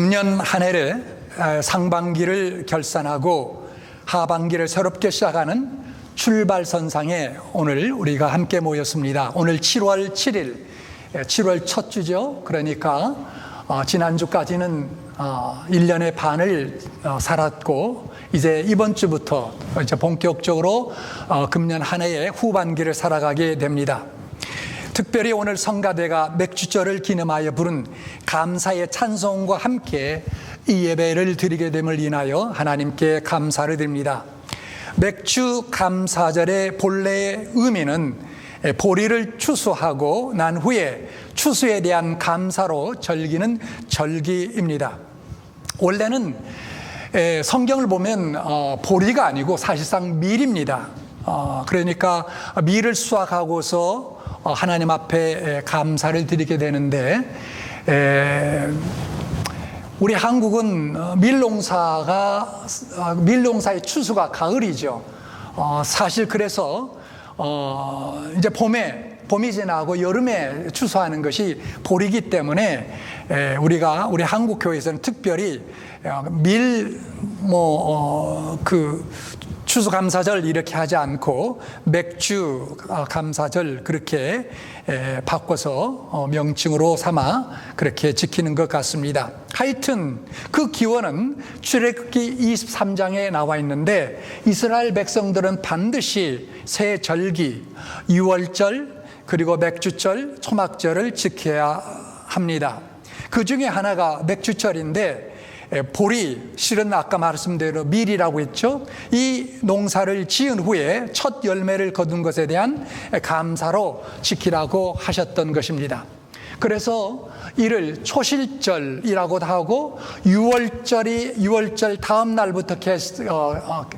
금년 한 해를 상반기를 결산하고 하반기를 새롭게 시작하는 출발선상에 오늘 우리가 함께 모였습니다. 오늘 7월 7일, 7월 첫 주죠. 그러니까 지난주까지는 1년의 반을 살았고 이제 이번 주부터 이제 본격적으로 금년 한 해의 후반기를 살아가게 됩니다. 특별히 오늘 성가대가 맥주절을 기념하여 부른 감사의 찬송과 함께 이 예배를 드리게 됨을 인하여 하나님께 감사를 드립니다. 맥주 감사절의 본래의 의미는 보리를 추수하고 난 후에 추수에 대한 감사로 절기는 절기입니다. 원래는 성경을 보면 보리가 아니고 사실상 밀입니다. 그러니까 밀을 수확하고서 하나님 앞에 감사를 드리게 되는데, 우리 한국은 밀농사의 추수가 가을이죠. 사실 그래서 이제 봄이 지나고 여름에 추수하는 것이 보리기 때문에 우리 한국 교회에서는 특별히 추수감사절 이렇게 하지 않고 맥주 감사절 그렇게 바꿔서 명칭으로 삼아 그렇게 지키는 것 같습니다. 하여튼 그 기원은 출애굽기 23장에 나와 있는데, 이스라엘 백성들은 반드시 새 절기, 유월절 그리고 맥주절, 초막절을 지켜야 합니다. 그 중에 하나가 맥주절인데, 보리, 실은 아까 말씀대로 밀이라고 했죠. 이 농사를 지은 후에 첫 열매를 거둔 것에 대한 감사로 지키라고 하셨던 것입니다. 그래서 이를 초실절이라고도 하고, 유월절 다음 날부터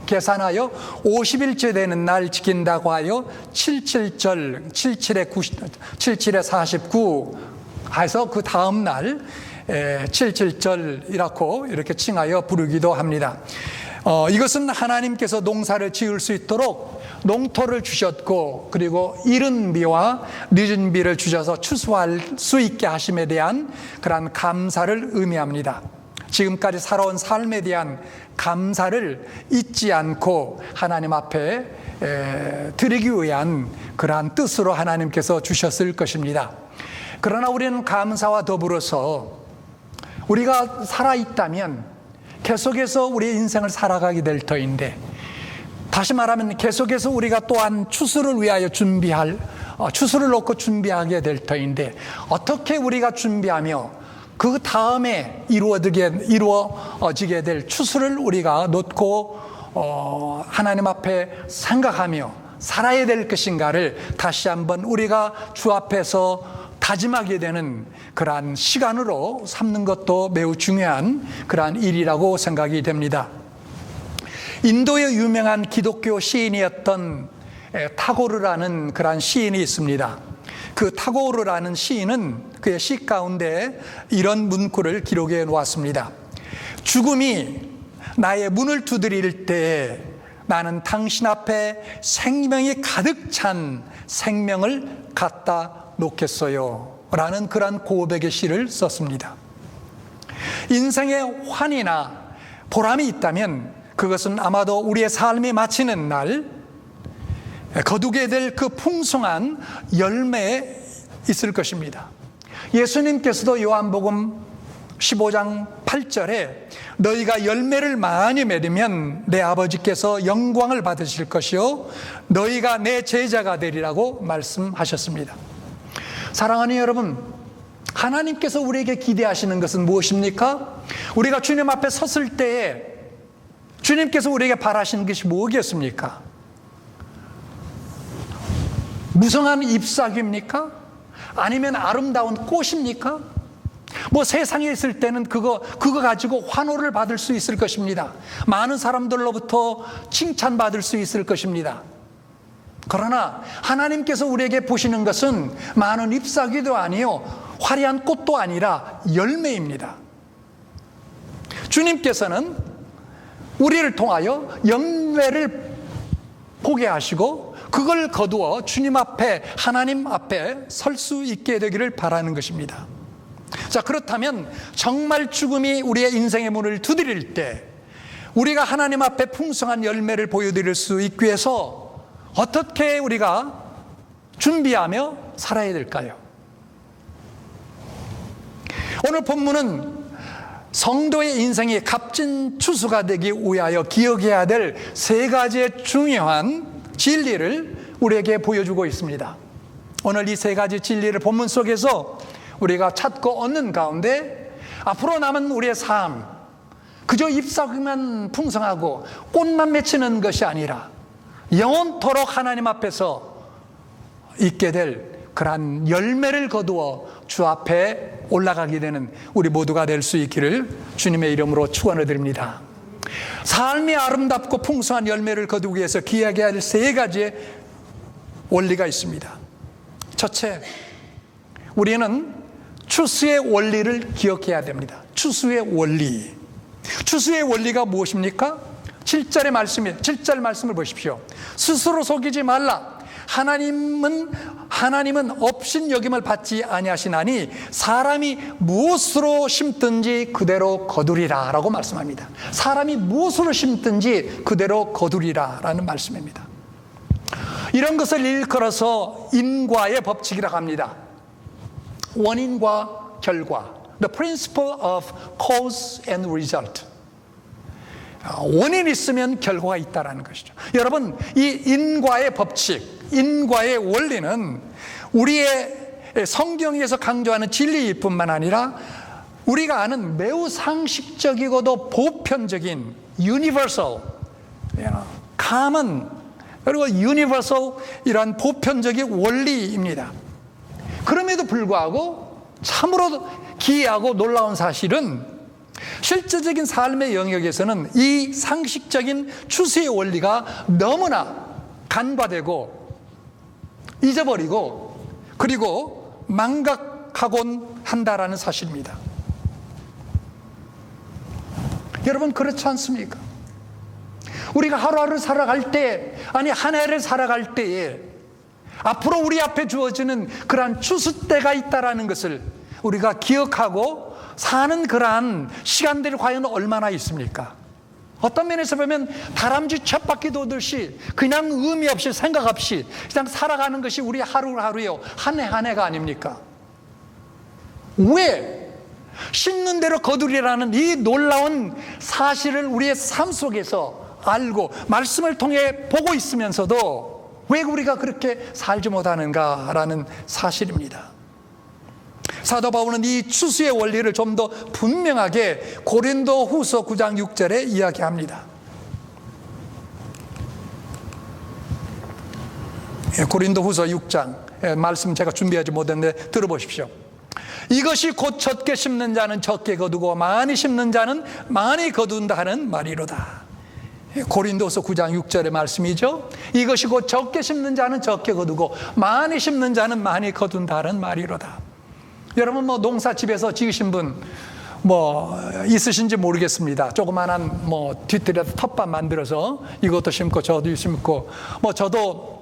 계산하여 50일째 되는 날 지킨다고 하여 77절, 77에 49 해서 그 다음 날 77절이라고 이렇게 칭하여 부르기도 합니다. 이것은 하나님께서 농사를 지을 수 있도록 농토를 주셨고, 그리고 이른 비와 늦은 비를 주셔서 추수할 수 있게 하심에 대한 그러한 감사를 의미합니다. 지금까지 살아온 삶에 대한 감사를 잊지 않고 하나님 앞에 드리기 위한 그러한 뜻으로 하나님께서 주셨을 것입니다. 그러나 우리는 감사와 더불어서 우리가 살아있다면 계속해서 우리의 인생을 살아가게 될 터인데, 다시 말하면 계속해서 우리가 또한 추수를 위하여 추수를 놓고 준비하게 될 터인데, 어떻게 우리가 준비하며 그 다음에 이루어지게 될 추수를 우리가 놓고 하나님 앞에 생각하며 살아야 될 것인가를 다시 한번 우리가 주 앞에서 다짐하게 되는 그러한 시간으로 삼는 것도 매우 중요한 그러한 일이라고 생각이 됩니다. 인도의 유명한 기독교 시인이었던 타고르라는 그러한 시인이 있습니다. 그 타고르라는 시인은 그의 시 가운데 이런 문구를 기록해 놓았습니다. 죽음이 나의 문을 두드릴 때에 나는 당신 앞에 생명이 가득 찬 생명을 갖다 놓겠어요 라는 그런 고백의 시를 썼습니다. 인생에 환희나 보람이 있다면 그것은 아마도 우리의 삶이 마치는 날 거두게 될 그 풍성한 열매에 있을 것입니다. 예수님께서도 요한복음 15장 8절에 너희가 열매를 많이 맺으면 내 아버지께서 영광을 받으실 것이요 너희가 내 제자가 되리라고 말씀하셨습니다. 사랑하는 여러분, 하나님께서 우리에게 기대하시는 것은 무엇입니까? 우리가 주님 앞에 섰을 때에 주님께서 우리에게 바라시는 것이 뭐겠습니까? 무성한 잎사귀입니까? 아니면 아름다운 꽃입니까? 세상에 있을 때는 그거 가지고 환호를 받을 수 있을 것입니다. 많은 사람들로부터 칭찬받을 수 있을 것입니다. 그러나 하나님께서 우리에게 보시는 것은 많은 잎사귀도 아니요 화려한 꽃도 아니라 열매입니다. 주님께서는 우리를 통하여 열매를 보게 하시고 그걸 거두어 주님 앞에, 하나님 앞에 설 수 있게 되기를 바라는 것입니다. 자, 그렇다면 정말 죽음이 우리의 인생의 문을 두드릴 때 우리가 하나님 앞에 풍성한 열매를 보여드릴 수 있기 위해서 어떻게 우리가 준비하며 살아야 될까요? 오늘 본문은 성도의 인생이 값진 추수가 되기 위하여 기억해야 될 세 가지의 중요한 진리를 우리에게 보여주고 있습니다. 오늘 이 세 가지 진리를 본문 속에서 우리가 찾고 얻는 가운데 앞으로 남은 우리의 삶, 그저 잎사귀만 풍성하고 꽃만 맺히는 것이 아니라 영원토록 하나님 앞에서 있게 될 그러한 열매를 거두어 주 앞에 올라가게 되는 우리 모두가 될 수 있기를 주님의 이름으로 축원을 드립니다. 삶이 아름답고 풍성한 열매를 거두기 위해서 기억해야 할 세 가지의 원리가 있습니다. 첫째, 우리는 추수의 원리를 기억해야 됩니다. 추수의 원리. 추수의 원리가 무엇입니까? 7절의 말씀이에요. 7절 말씀을 보십시오. 스스로 속이지 말라. 하나님은 업신여김을 받지 아니하시나니 사람이 무엇으로 심든지 그대로 거두리라 라고 말씀합니다. 사람이 무엇으로 심든지 그대로 거두리라 라는 말씀입니다. 이런 것을 일컬어서 인과의 법칙이라고 합니다. 원인과 결과, The principle of cause and result. 원인이 있으면 결과가 있다는 것이죠. 여러분, 이 인과의 법칙, 인과의 원리는 우리의 성경에서 강조하는 진리일 뿐만 아니라 우리가 아는 매우 상식적이고도 보편적인 universal, common, 그리고 universal 이런 보편적인 원리입니다. 그럼에도 불구하고 참으로 기이하고 놀라운 사실은 실제적인 삶의 영역에서는 이 상식적인 추수의 원리가 너무나 간과되고 잊어버리고 그리고 망각하곤 한다라는 사실입니다. 여러분, 그렇지 않습니까? 우리가 하루하루 살아갈 때, 아니 한 해를 살아갈 때에 앞으로 우리 앞에 주어지는 그러한 추수 때가 있다라는 것을 우리가 기억하고 사는 그러한 시간들이 과연 얼마나 있습니까? 어떤 면에서 보면 다람쥐 쳇바퀴 도듯이 그냥 의미 없이 생각 없이 그냥 살아가는 것이 우리 하루하루요, 한 해 한 해가 아닙니까? 왜? 심는 대로 거두리라는 이 놀라운 사실을 우리의 삶 속에서 알고 말씀을 통해 보고 있으면서도 왜 우리가 그렇게 살지 못하는가라는 사실입니다. 사도 바울은 이 추수의 원리를 좀 더 분명하게 고린도 후서 9장 6절에 이야기합니다. 고린도 후서 6장 말씀 제가 준비하지 못했는데 들어보십시오. 이것이 곧 적게 심는 자는 적게 거두고 많이 심는 자는 많이 거둔다 하는 말이로다. 고린도서 9장 6절의 말씀이죠. 이것이 곧 적게 심는 자는 적게 거두고 많이 심는 자는 많이 거둔다 하는 말이로다. 여러분, 농사 집에서 지으신 분 있으신지 모르겠습니다. 조그만한 뒤뜰에다 텃밭 만들어서 이것도 심고 저도 심고 저도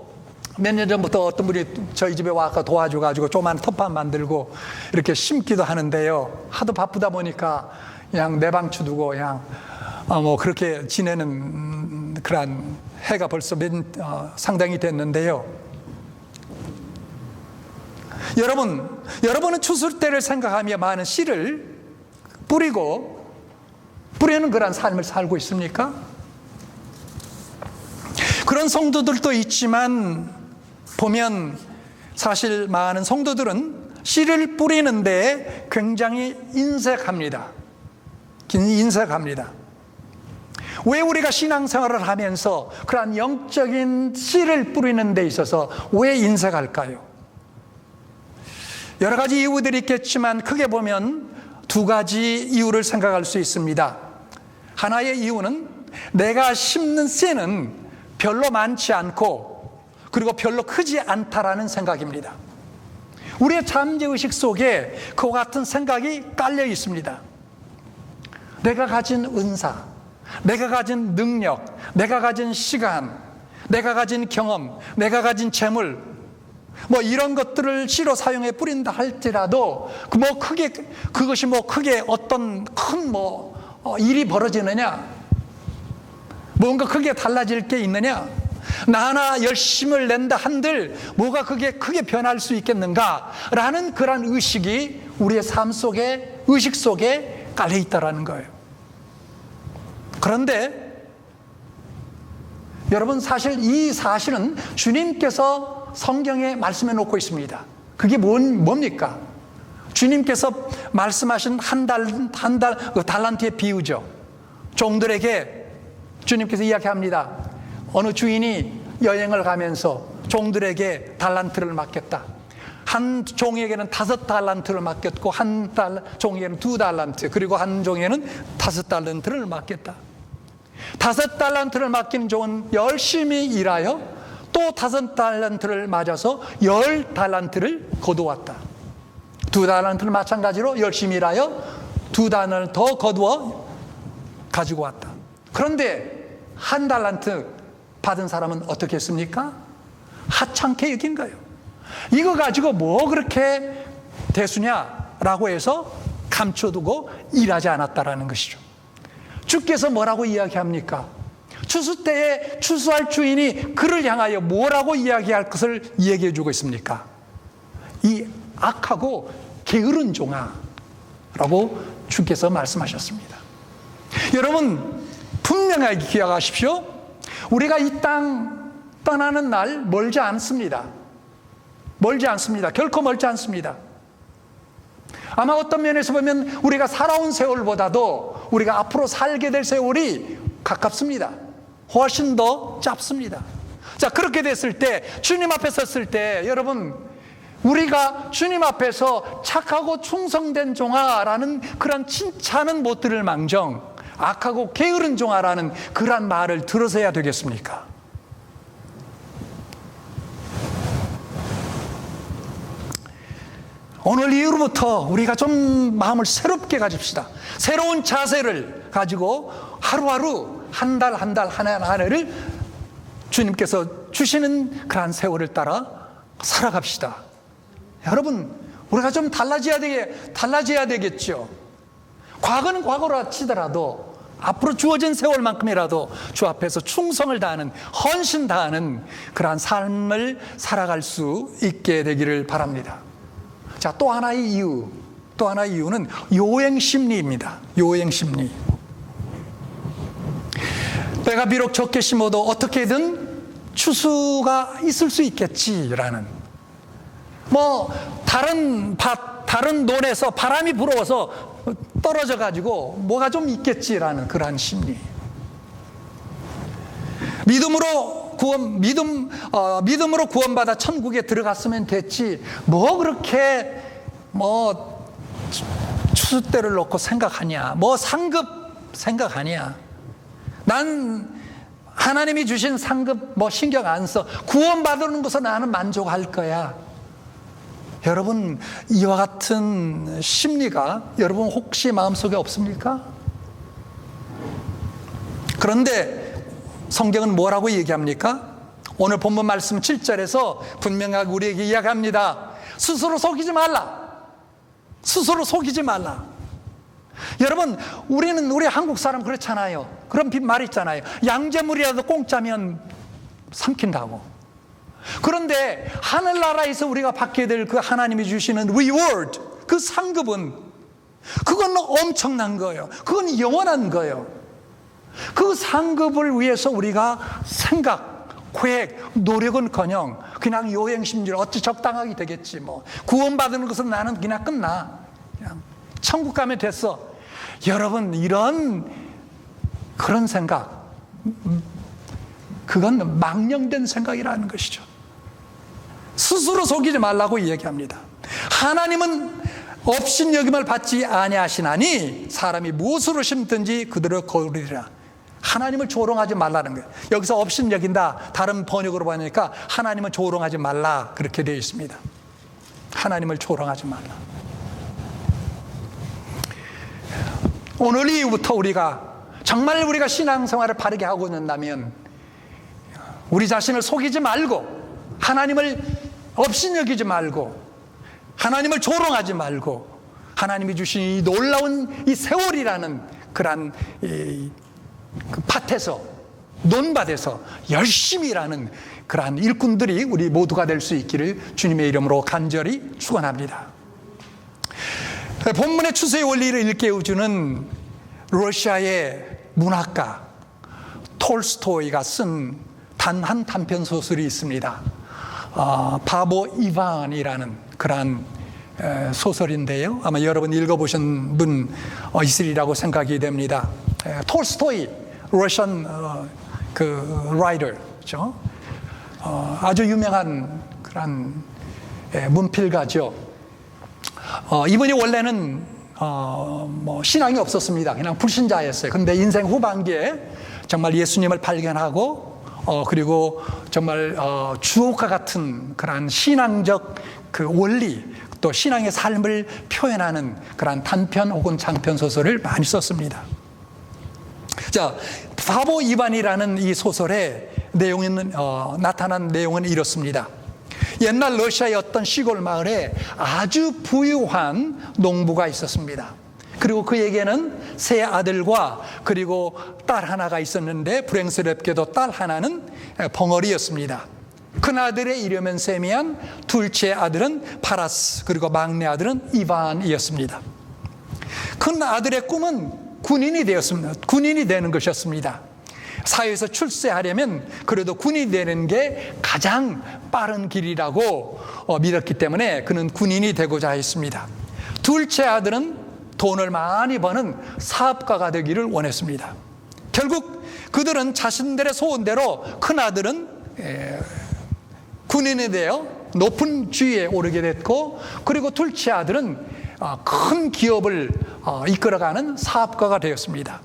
몇 년 전부터 어떤 분이 저희 집에 와서 도와줘가지고 조그만 텃밭 만들고 이렇게 심기도 하는데요. 하도 바쁘다 보니까 그냥 내방추 두고 그냥 그렇게 지내는 그런 해가 벌써 상당히 됐는데요. 여러분은 추수 때를 생각하며 많은 씨를 뿌리는 그런 삶을 살고 있습니까? 그런 성도들도 있지만 보면 사실 많은 성도들은 씨를 뿌리는데 굉장히 인색합니다. 왜 우리가 신앙생활을 하면서 그러한 영적인 씨를 뿌리는 데 있어서 왜 인색할까요? 여러 가지 이유들이 있겠지만 크게 보면 두 가지 이유를 생각할 수 있습니다. 하나의 이유는 내가 심는 씨는 별로 많지 않고 그리고 별로 크지 않다라는 생각입니다. 우리의 잠재의식 속에 그와 같은 생각이 깔려 있습니다. 내가 가진 은사, 내가 가진 능력, 내가 가진 시간, 내가 가진 경험, 내가 가진 재물, 뭐 이런 것들을 씨로 사용해 뿌린다 할지라도 그것이 크게 어떤 큰 일이 벌어지느냐, 뭔가 크게 달라질 게 있느냐, 나 하나 열심을 낸다 한들 뭐가 그게 크게 변할 수 있겠는가라는 그런 의식이 우리의 삶 속에, 의식 속에 깔려 있다라는 거예요. 그런데 여러분, 사실 이 사실은 주님께서 성경에 말씀해 놓고 있습니다. 그게 뭡니까? 주님께서 말씀하신 달란트의 비유죠. 종들에게 주님께서 이야기합니다. 어느 주인이 여행을 가면서 종들에게 달란트를 맡겼다. 한 종에게는 5달란트를 맡겼고, 한 종에게는 2달란트, 그리고 한 종에게는 5달란트를 맡겼다. 5달란트를 맡긴 종은 열심히 일하여 또 5달란트를 맞아서 10달란트를 거두었다. 2달란트를 마찬가지로 열심히 일하여 2달란트를 더 거두어 가지고 왔다. 그런데 1달란트 받은 사람은 어떻게 했습니까? 하찮게 여긴 거예요. 이거 가지고 뭐 그렇게 대수냐라고 해서 감춰두고 일하지 않았다라는 것이죠. 주께서 뭐라고 이야기합니까? 추수 때에 추수할 주인이 그를 향하여 뭐라고 이야기할 것을 얘기해 주고 있습니까? 이 악하고 게으른 종아 라고 주께서 말씀하셨습니다. 여러분, 분명하게 기억하십시오. 우리가 이 땅 떠나는 날 멀지 않습니다. 멀지 않습니다. 결코 멀지 않습니다. 아마 어떤 면에서 보면 우리가 살아온 세월보다도 우리가 앞으로 살게 될 세월이 가깝습니다. 훨씬 더 짧습니다. 자, 그렇게 됐을 때, 주님 앞에 섰을 때, 여러분, 우리가 주님 앞에서 착하고 충성된 종아라는 그런 칭찬은 못 들을 망정, 악하고 게으른 종아라는 그런 말을 들어서야 되겠습니까? 오늘 이후로부터 우리가 좀 마음을 새롭게 가집시다. 새로운 자세를 가지고 하루하루, 한 달 한 달 한 해를 주님께서 주시는 그러한 세월을 따라 살아갑시다. 여러분, 우리가 좀 달라져야 되겠죠. 과거는 과거로 치더라도 앞으로 주어진 세월만큼이라도 주 앞에서 충성을 다하는, 헌신 다하는 그러한 삶을 살아갈 수 있게 되기를 바랍니다. 자, 또 하나의 이유는 요행심리입니다. 요행심리. 내가 비록 적게 심어도 어떻게든 추수가 있을 수 있겠지라는, 다른 논에서 바람이 불어서 떨어져 가지고 뭐가 좀 있겠지라는 그러한 심리. 믿음으로 구원받아 천국에 들어갔으면 됐지, 그렇게 추수 때를 놓고 생각하냐, 상급 생각하냐. 난 하나님이 주신 상급 신경 안 써. 구원받는 것은 나는 만족할 거야. 여러분, 이와 같은 심리가 여러분 혹시 마음속에 없습니까? 그런데 성경은 뭐라고 얘기합니까? 오늘 본문 말씀 7절에서 분명하게 우리에게 이야기합니다. 스스로 속이지 말라. 스스로 속이지 말라. 여러분, 우리 한국 사람 그렇잖아요. 그런 말 있잖아요. 양재물이라도 공짜면 삼킨다고. 그런데 하늘나라에서 우리가 받게 될 그 하나님이 주시는 reward, 그 상급은, 그건 엄청난 거예요. 그건 영원한 거예요. 그 상급을 위해서 우리가 생각, 계획, 노력은커녕 그냥 요행심리로 어찌 적당하게 되겠지, 구원받는 것은 나는 그냥 끝나, 그냥 천국 가면 됐어. 여러분, 그런 생각, 그건 망령된 생각이라는 것이죠. 스스로 속이지 말라고 이야기합니다. 하나님은 업신여김을 받지 아니하시나니 사람이 무엇으로 심든지 그대로 거두리라. 하나님을 조롱하지 말라는 거예요. 여기서 업신여긴다, 다른 번역으로 보니까 하나님을 조롱하지 말라, 그렇게 되어 있습니다. 하나님을 조롱하지 말라. 오늘 이후부터 정말 우리가 신앙생활을 바르게 하고 있다면 우리 자신을 속이지 말고 하나님을 업신여기지 말고 하나님을 조롱하지 말고 하나님이 주신 이 놀라운 이 세월이라는 그러한 그 밭에서 논밭에서 열심히 일하는 그러한 일꾼들이 우리 모두가 될 수 있기를 주님의 이름으로 간절히 축원합니다. 본문의 추수의 원리를 일깨워주는 러시아의 문학가 톨스토이가 쓴 단 한 단편 소설이 있습니다. 바보 이반이라는 그러한 소설인데요. 아마 여러분 읽어보신 분 있으리라고 생각이 됩니다. 톨스토이, 러시안 그 라이터죠. 아주 유명한 그런 문필가죠. 이분이 원래는 뭐 신앙이 없었습니다. 그냥 불신자였어요. 그런데 인생 후반기에 정말 예수님을 발견하고 그리고 정말 주옥과 같은 그런 신앙적 그 원리 또 신앙의 삶을 표현하는 그런 단편 혹은 장편 소설을 많이 썼습니다. 자, 바보 이반이라는 이 소설의 내용은 나타난 내용은 이렇습니다. 옛날 러시아의 어떤 시골 마을에 아주 부유한 농부가 있었습니다. 그리고 그에게는 세 아들과 그리고 딸 하나가 있었는데 불행스럽게도 딸 하나는 벙어리였습니다. 큰 아들의 이름은 세미안, 둘째 아들은 파라스, 그리고 막내 아들은 이반이었습니다. 큰 아들의 꿈은 군인이 되었습니다. 군인이 되는 것이었습니다. 사회에서 출세하려면 그래도 군인이 되는 게 가장 빠른 길이라고 믿었기 때문에 그는 군인이 되고자 했습니다. 둘째 아들은 돈을 많이 버는 사업가가 되기를 원했습니다. 결국 그들은 자신들의 소원대로 큰 아들은 군인이 되어 높은 지위에 오르게 됐고, 그리고 둘째 아들은 큰 기업을 이끌어가는 사업가가 되었습니다.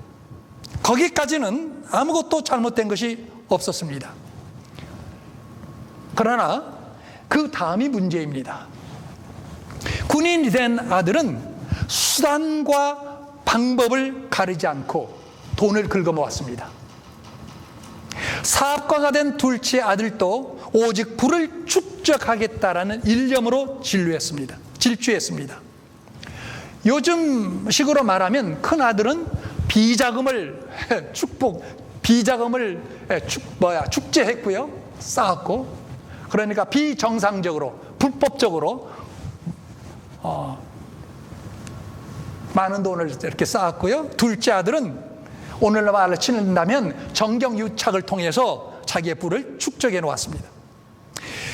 거기까지는 아무것도 잘못된 것이 없었습니다. 그러나 그 다음이 문제입니다. 군인이 된 아들은 수단과 방법을 가리지 않고 돈을 긁어모았습니다. 사업가가 된 둘째 아들도 오직 부를 축적하겠다라는 일념으로 질주했습니다. 요즘 식으로 말하면 큰 아들은 축제했고요, 쌓았고, 그러니까 비정상적으로 불법적으로 많은 돈을 이렇게 쌓았고요. 둘째 아들은 오늘날 말로 친다면 정경유착을 통해서 자기의 부를 축적해 놓았습니다.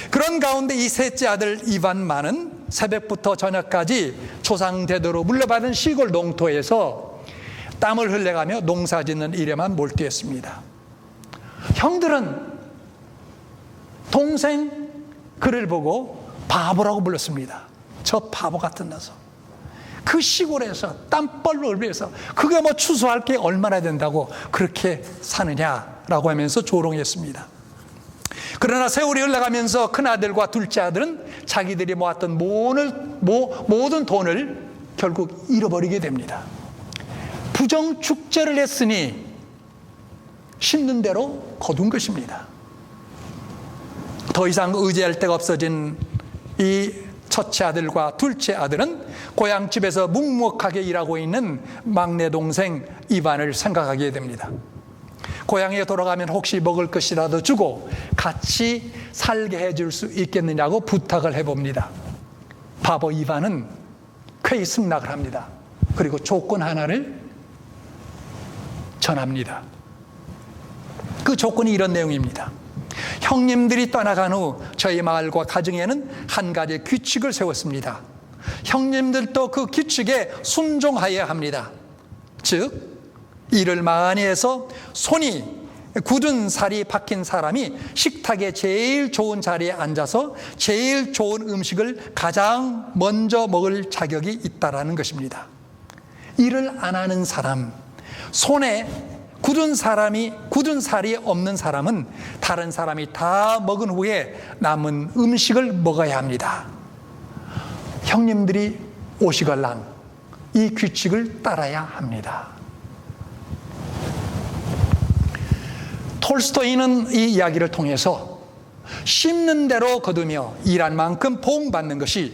그런 가운데 이 셋째 아들 이반만은 새벽부터 저녁까지 조상대대로 물려받은 시골 농토에서 땀을 흘려가며 농사짓는 일에만 몰두했습니다. 형들은 동생 그를 보고 바보라고 불렀습니다. 저 바보 같은 녀석. 그 시골에서 땀벌로 흘려서 그게 뭐 추수할 게 얼마나 된다고 그렇게 사느냐라고 하면서 조롱했습니다. 그러나 세월이 흘러가면서 큰아들과 둘째 아들은 자기들이 모았던 모든 돈을 결국 잃어버리게 됩니다. 부정축제를 했으니 심는 대로 거둔 것입니다. 더 이상 의지할 데가 없어진 이 첫째 아들과 둘째 아들은 고향집에서 묵묵하게 일하고 있는 막내 동생 이반을 생각하게 됩니다. 고향에 돌아가면 혹시 먹을 것이라도 주고 같이 살게 해줄 수 있겠느냐고 부탁을 해봅니다. 바보 이반은 쾌히 승낙을 합니다. 그리고 조건 하나를 전합니다. 그 조건이 이런 내용입니다. 형님들이 떠나간 후 저희 마을과 가정에는 한 가지 규칙을 세웠습니다. 형님들도 그 규칙에 순종하여야 합니다. 즉 일을 많이 해서 손이 굳은 살이 박힌 사람이 식탁에 제일 좋은 자리에 앉아서 제일 좋은 음식을 가장 먼저 먹을 자격이 있다라는 것입니다. 일을 안 하는 사람, 손에 굳은 살이 없는 사람은 다른 사람이 다 먹은 후에 남은 음식을 먹어야 합니다. 형님들이 오시걸랑 이 규칙을 따라야 합니다. 톨스토이는 이 이야기를 통해서 심는 대로 거두며 일한 만큼 보응받는 것이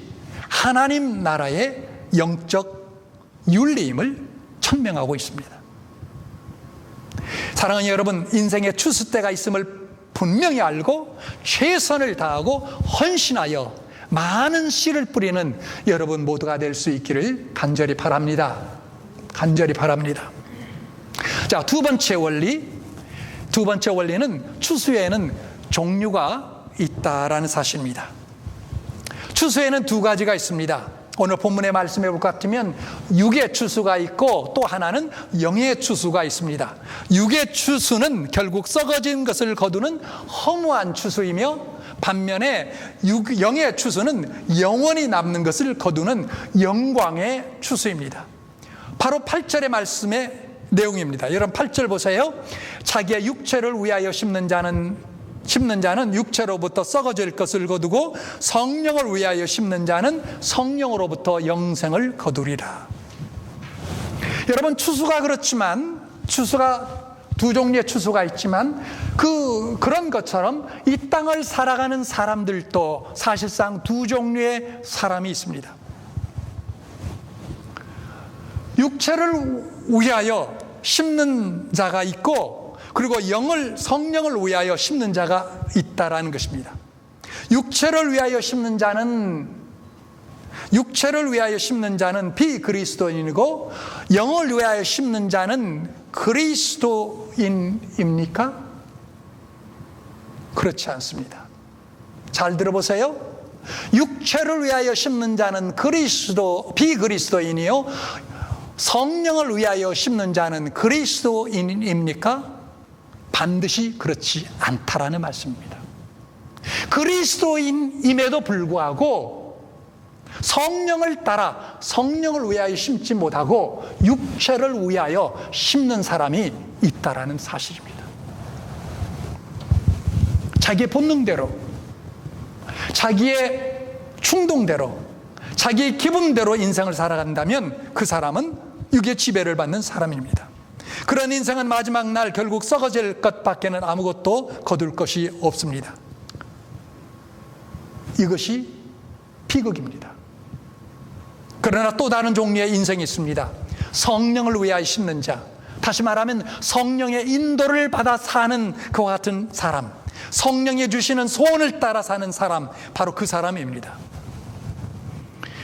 하나님 나라의 영적 윤리임을 천명하고 있습니다. 사랑하는 여러분, 인생에 추수 때가 있음을 분명히 알고 최선을 다하고 헌신하여 많은 씨를 뿌리는 여러분 모두가 될 수 있기를 간절히 바랍니다. 간절히 바랍니다. 자, 두 번째 원리는 추수에는 종류가 있다라는 사실입니다. 추수에는 두 가지가 있습니다. 오늘 본문의 말씀해 볼 것 같으면 육의 추수가 있고 또 하나는 영의 추수가 있습니다. 육의 추수는 결국 썩어진 것을 거두는 허무한 추수이며, 반면에 영의 추수는 영원히 남는 것을 거두는 영광의 추수입니다. 바로 8절의 말씀의 내용입니다. 여러분 8절 보세요. 자기의 육체를 위하여 심는 자는 육체로부터 썩어질 것을 거두고 성령을 위하여 심는 자는 성령으로부터 영생을 거두리라. 여러분, 추수가 그렇지만, 추수가 두 종류의 추수가 있지만 그런 것처럼 이 땅을 살아가는 사람들도 사실상 두 종류의 사람이 있습니다. 육체를 위하여 심는 자가 있고, 그리고 성령을 위하여 심는 자가 있다라는 것입니다. 육체를 위하여 심는 자는 비그리스도인이고, 영을 위하여 심는 자는 그리스도인입니까? 그렇지 않습니다. 잘 들어보세요. 육체를 위하여 심는 자는 비그리스도인이요, 성령을 위하여 심는 자는 그리스도인입니까? 반드시 그렇지 않다라는 말씀입니다. 그리스도인임에도 불구하고 성령을 따라 성령을 위하여 심지 못하고 육체를 위하여 심는 사람이 있다라는 사실입니다. 자기의 본능대로, 자기의 충동대로, 자기의 기분대로 인생을 살아간다면 그 사람은 육의 지배를 받는 사람입니다. 그런 인생은 마지막 날 결국 썩어질 것밖에는 아무것도 거둘 것이 없습니다. 이것이 비극입니다. 그러나 또 다른 종류의 인생이 있습니다. 성령을 위하여 심는 자, 다시 말하면 성령의 인도를 받아 사는 그와 같은 사람, 성령이 주시는 소원을 따라 사는 사람, 바로 그 사람입니다.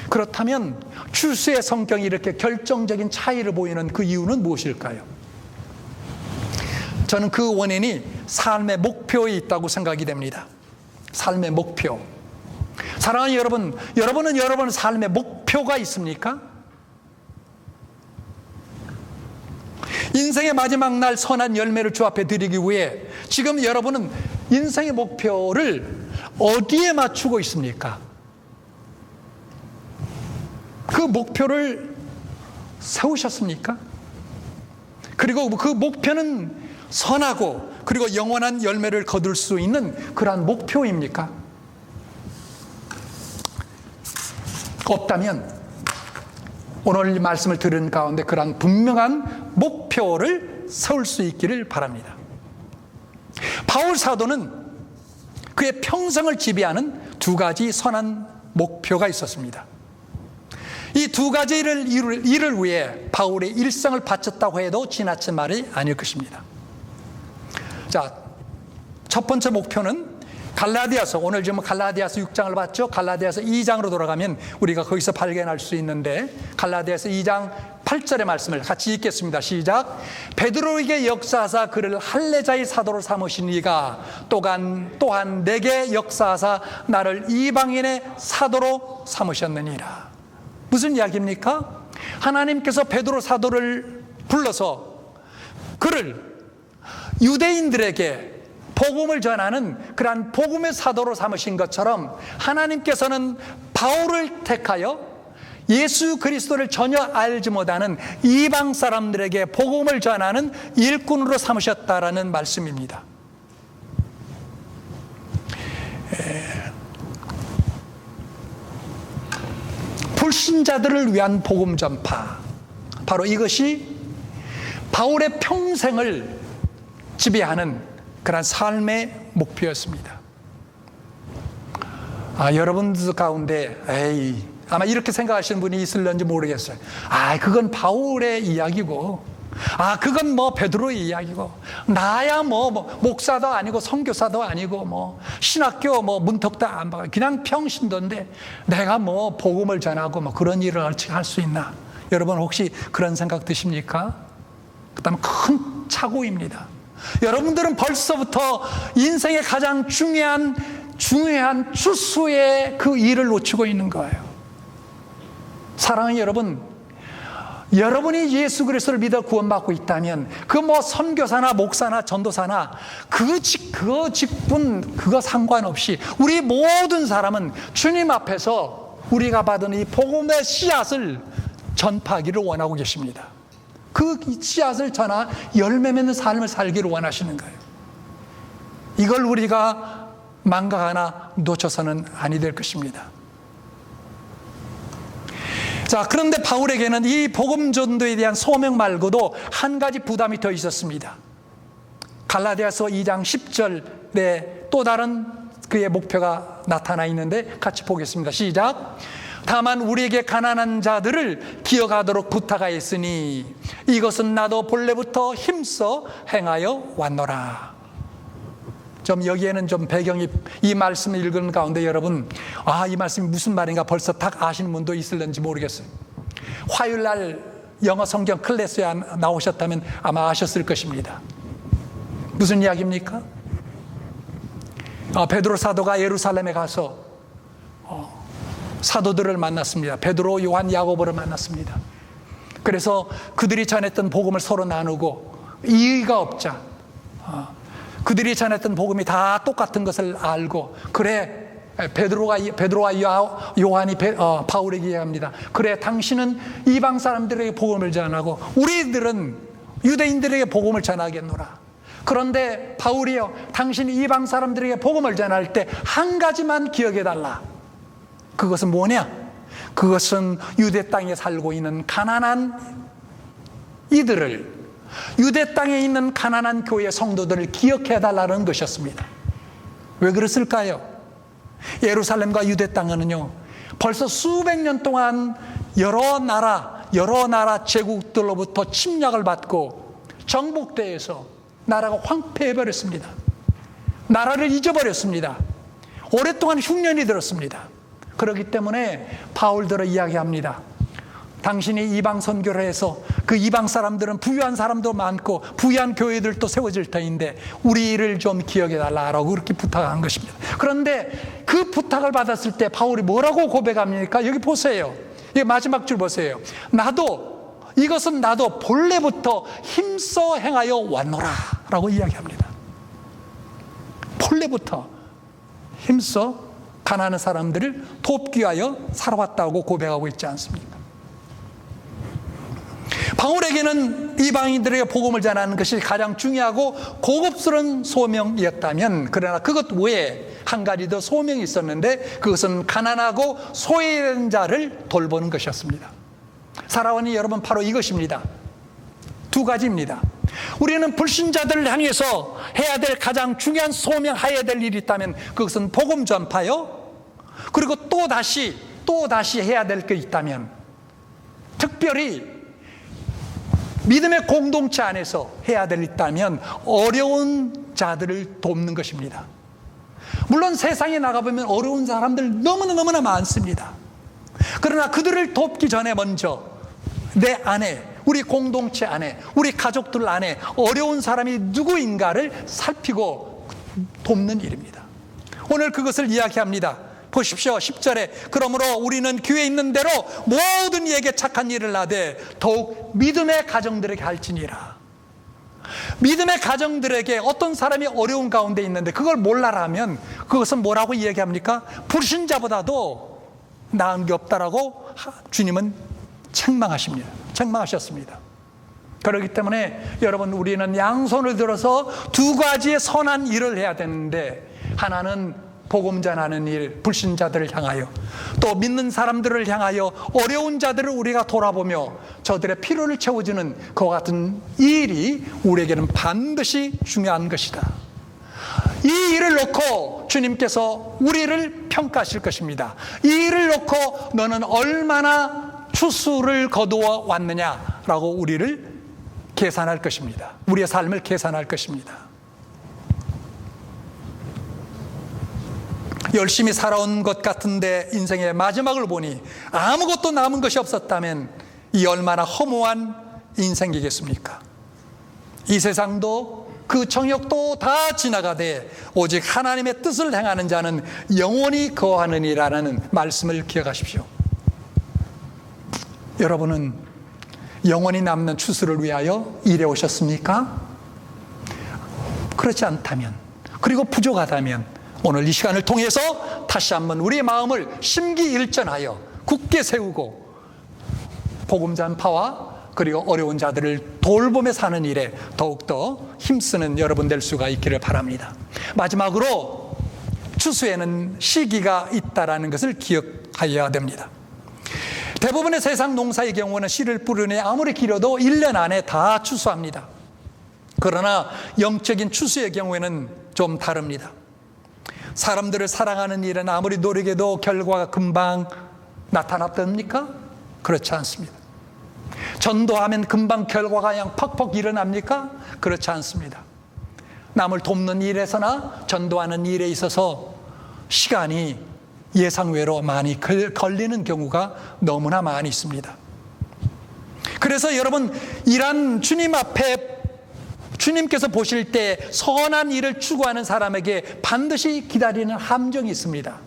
그렇다면 추수의 성격이 이렇게 결정적인 차이를 보이는 그 이유는 무엇일까요? 저는 그 원인이 삶의 목표에 있다고 생각이 됩니다. 삶의 목표. 사랑하는 여러분, 여러분은 여러분의 삶의 목표가 있습니까? 인생의 마지막 날 선한 열매를 주 앞에 드리기 위해 지금 여러분은 인생의 목표를 어디에 맞추고 있습니까? 그 목표를 세우셨습니까? 그리고 그 목표는 선하고 그리고 영원한 열매를 거둘 수 있는 그러한 목표입니까? 없다면 오늘 말씀을 들은 가운데 그러한 분명한 목표를 세울 수 있기를 바랍니다. 바울 사도는 그의 평생을 지배하는 두 가지 선한 목표가 있었습니다. 이 두 가지 일을 위해 바울의 일생을 바쳤다고 해도 지나친 말이 아닐 것입니다. 자, 첫 번째 목표는 갈라디아서, 오늘 지금 갈라디아서 6장을 봤죠? 갈라디아서 2장으로 돌아가면 우리가 거기서 발견할 수 있는데, 갈라디아서 2장 8절의 말씀을 같이 읽겠습니다. 시작. 베드로에게 역사하사 그를 할례자의 사도로 삼으신 이가 또한 내게 역사하사 나를 이방인의 사도로 삼으셨느니라. 무슨 이야기입니까? 하나님께서 베드로 사도를 불러서 그를 유대인들에게 복음을 전하는 그러한 복음의 사도로 삼으신 것처럼 하나님께서는 바울을 택하여 예수 그리스도를 전혀 알지 못하는 이방 사람들에게 복음을 전하는 일꾼으로 삼으셨다라는 말씀입니다. 불신자들을 위한 복음 전파, 바로 이것이 바울의 평생을 지배하는 그런 삶의 목표였습니다. 여러분들 가운데 아마 이렇게 생각하시는 분이 있을런지 모르겠어요. 그건 바울의 이야기고, 그건 베드로의 이야기고, 나야 목사도 아니고 선교사도 아니고 신학교 문턱도 안 봐, 그냥 평신도인데 내가 복음을 전하고 그런 일을 어떻게 할 수 있나? 여러분 혹시 그런 생각 드십니까? 그다음 큰 착오입니다. 여러분들은 벌써부터 인생의 가장 중요한 추수의 그 일을 놓치고 있는 거예요. 사랑하는 여러분, 여러분이 예수 그리스도를 믿어 구원받고 있다면 선교사나 목사나 전도사나 그 직분 그거 상관없이 우리 모든 사람은 주님 앞에서 우리가 받은 이 복음의 씨앗을 전파하기를 원하고 계십니다. 그 씨앗을 전하 열매 맺는 삶을 살기를 원하시는 거예요. 이걸 우리가 망각 하나 놓쳐서는 아니 될 것입니다. 자, 그런데 바울에게는 이 복음 전도에 대한 소명 말고도 한 가지 부담이 더 있었습니다. 갈라디아서 2장 10절에 또 다른 그의 목표가 나타나 있는데 같이 보겠습니다. 시작. 다만 우리에게 가난한 자들을 기억하도록 부탁하였으니 이것은 나도 본래부터 힘써 행하여 왔노라. 좀 여기에는 좀 배경이, 이 말씀을 읽은 가운데 여러분, 이 말씀이 무슨 말인가 벌써 딱 아시는 분도 있을는지 모르겠어요. 화요일날 영어 성경 클래스에 나오셨다면 아마 아셨을 것입니다. 무슨 이야기입니까? 베드로 사도가 예루살렘에 가서 사도들을 만났습니다. 베드로, 요한, 야고보를 만났습니다. 그래서 그들이 전했던 복음을 서로 나누고 이의가 없자 그들이 전했던 복음이 다 똑같은 것을 알고, 그래, 베드로와 요한이 바울에게 이야기합니다. 그래, 당신은 이방 사람들에게 복음을 전하고 우리들은 유대인들에게 복음을 전하겠노라. 그런데 바울이요, 당신이 이방 사람들에게 복음을 전할 때 한 가지만 기억해달라. 그것은 뭐냐? 그것은 유대 땅에 살고 있는 가난한 이들을, 유대 땅에 있는 가난한 교회 성도들을 기억해달라는 것이었습니다. 왜 그랬을까요? 예루살렘과 유대 땅은요, 벌써 수백 년 동안 여러 나라 제국들로부터 침략을 받고 정복대에서 나라가 황폐해버렸습니다. 나라를 잊어버렸습니다. 오랫동안 흉년이 들었습니다. 그렇기 때문에 바울들은 이야기합니다. 당신이 이방 선교를 해서 그 이방 사람들은 부유한 사람도 많고 부유한 교회들도 세워질 터인데 우리를 좀 기억해달라고 그렇게 부탁한 것입니다. 그런데 그 부탁을 받았을 때 바울이 뭐라고 고백합니까? 여기 보세요. 이 마지막 줄 보세요. 이것은 나도 본래부터 힘써 행하여 왔노라 라고 이야기합니다. 본래부터 힘써 가난한 사람들을 돕기 위하여 살아왔다고 고백하고 있지 않습니까? 바울에게는 이방인들에게 복음을 전하는 것이 가장 중요하고 고급스러운 소명이었다면, 그러나 그것 외에 한 가지 더 소명이 있었는데 그것은 가난하고 소외된 자를 돌보는 것이었습니다. 사랑하는 여러분, 바로 이것입니다. 두 가지입니다. 우리는 불신자들을 향해서 해야 될 가장 중요한 소명해야 될 일이 있다면 그것은 복음 전파요. 그리고 또 다시 해야 될 게 있다면 특별히 믿음의 공동체 안에서 해야 될 일 있다면 어려운 자들을 돕는 것입니다. 물론 세상에 나가보면 어려운 사람들 너무나 많습니다. 그러나 그들을 돕기 전에 먼저 내 안에, 우리 공동체 안에, 우리 가족들 안에 어려운 사람이 누구인가를 살피고 돕는 일입니다. 오늘 그것을 이야기합니다. 보십시오. 10절에 그러므로 우리는 귀에 있는 대로 모든 이에게 착한 일을 하되 더욱 믿음의 가정들에게 할지니라. 믿음의 가정들에게 어떤 사람이 어려운 가운데 있는데 그걸 몰라라면 그것은 뭐라고 이야기합니까? 불신자보다도 나은 게 없다라고 주님은 책망하셨습니다. 그렇기 때문에 여러분, 우리는 양손을 들어서 두 가지의 선한 일을 해야 되는데, 하나는 복음 전하는 일, 불신자들을 향하여, 또 믿는 사람들을 향하여 어려운 자들을 우리가 돌아보며 저들의 필요를 채워주는 그와 같은 일이 우리에게는 반드시 중요한 것이다. 이 일을 놓고 주님께서 우리를 평가하실 것입니다. 이 일을 놓고 너는 얼마나 추수를 거두어 왔느냐라고 우리를 계산할 것입니다. 우리의 삶을 계산할 것입니다. 열심히 살아온 것 같은데 인생의 마지막을 보니 아무것도 남은 것이 없었다면 이 얼마나 허무한 인생이겠습니까? 이 세상도 그 정욕도 다 지나가되 오직 하나님의 뜻을 행하는 자는 영원히 거하느니라는 말씀을 기억하십시오. 여러분은 영원히 남는 추수를 위하여 일해 오셨습니까? 그렇지 않다면, 그리고 부족하다면 오늘 이 시간을 통해서 다시 한번 우리의 마음을 심기일전하여 굳게 세우고 복음 전파와 그리고 어려운 자들을 돌보며 사는 일에 더욱더 힘쓰는 여러분 될 수가 있기를 바랍니다. 마지막으로 추수에는 시기가 있다는 것을 기억하여야 됩니다. 대부분의 세상 농사의 경우는 씨를 뿌리니 아무리 길어도 1년 안에 다 추수합니다. 그러나 영적인 추수의 경우에는 좀 다릅니다. 사람들을 사랑하는 일은 아무리 노력해도 결과가 금방 나타납니까? 그렇지 않습니다. 전도하면 금방 결과가 그냥 퍽퍽 일어납니까? 그렇지 않습니다. 남을 돕는 일에서나 전도하는 일에 있어서 시간이 예상외로 많이 걸리는 경우가 너무나 많이 있습니다. 그래서 여러분, 이런 주님 앞에 주님께서 보실 때 선한 일을 추구하는 사람에게 반드시 기다리는 함정이 있습니다.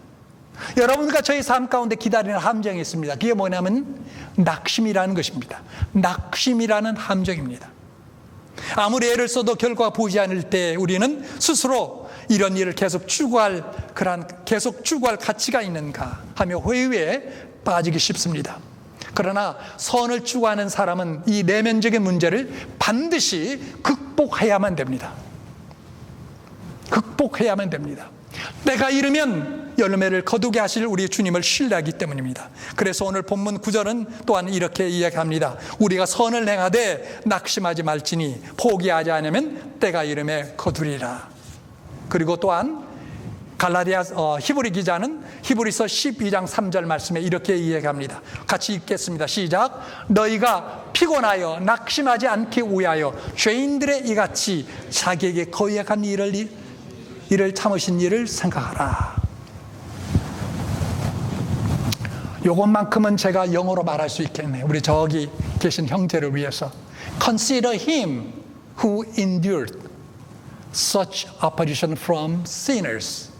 여러분과 저희 삶 가운데 기다리는 함정이 있습니다. 그게 뭐냐면 낙심이라는 것입니다. 낙심이라는 함정입니다. 아무리 애를 써도 결과가 보이지 않을 때 우리는 스스로 이런 일을 계속 추구할 가치가 있는가 하며 회의에 빠지기 쉽습니다. 그러나 선을 추구하는 사람은 이 내면적인 문제를 반드시 극복해야만 됩니다. 극복해야만 됩니다. 때가 이르면 열매를 거두게 하실 우리 주님을 신뢰하기 때문입니다. 그래서 오늘 본문 9절은 또한 이렇게 이야기합니다. 우리가 선을 행하되 낙심하지 말지니 포기하지 않으면 때가 이르매 거두리라. 그리고 또한 히브리 기자는 히브리서 12장 3절 말씀에 이렇게 이야기합니다. 같이 읽겠습니다. 시작. 너희가 피곤하여 낙심하지 않기 위하여 죄인들의 이같이 자기에게 거역한 일을 참으신 일을 생각하라. 요것만큼은 제가 영어로 말할 수 있겠네요. 우리 저기 계신 형제를 위해서. Consider him who endured such opposition from sinners,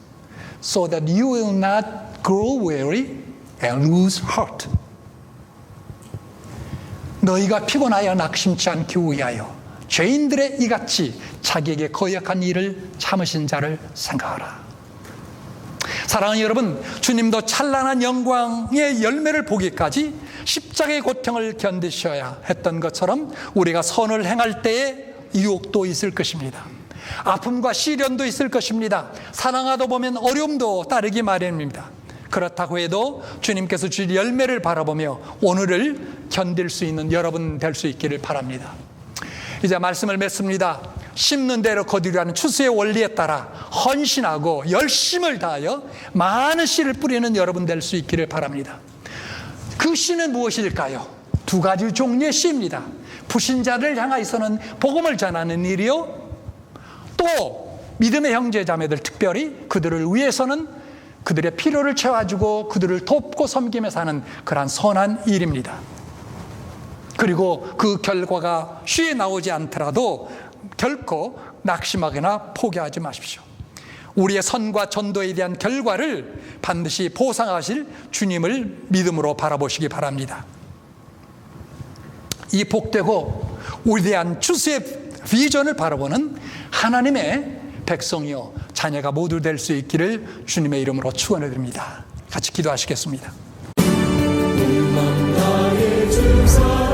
so that you will not grow weary and lose heart. 너희가 피곤하여 낙심치 않기 위하여 죄인들의 이같이 자기에게 거역한 일을 참으신 자를 생각하라. 사랑하는 여러분, 주님도 찬란한 영광의 열매를 보기까지 십자가의 고통을 견디셔야 했던 것처럼 우리가 선을 행할 때에 유혹도 있을 것입니다. 아픔과 시련도 있을 것입니다. 사랑하다 보면 어려움도 따르기 마련입니다. 그렇다고 해도 주님께서 주실 열매를 바라보며 오늘을 견딜 수 있는 여러분 될 수 있기를 바랍니다. 이제 말씀을 맺습니다. 심는 대로 거두리라는 추수의 원리에 따라 헌신하고 열심을 다하여 많은 씨를 뿌리는 여러분 될 수 있기를 바랍니다. 그 씨는 무엇일까요? 두 가지 종류의 씨입니다. 불신자를 향하여서는 복음을 전하는 일이요, 또 믿음의 형제 자매들, 특별히 그들을 위해서는 그들의 필요를 채워주고 그들을 돕고 섬기며 사는 그러한 선한 일입니다. 그리고 그 결과가 쉽게 나오지 않더라도 결코 낙심하거나 포기하지 마십시오. 우리의 선과 전도에 대한 결과를 반드시 보상하실 주님을 믿음으로 바라보시기 바랍니다. 이 복되고 위대한 추수의 비전을 바라보는 하나님의 백성이요 자녀가 모두 될 수 있기를 주님의 이름으로 축원해 드립니다. 같이 기도하시겠습니다. 나의 주 사랑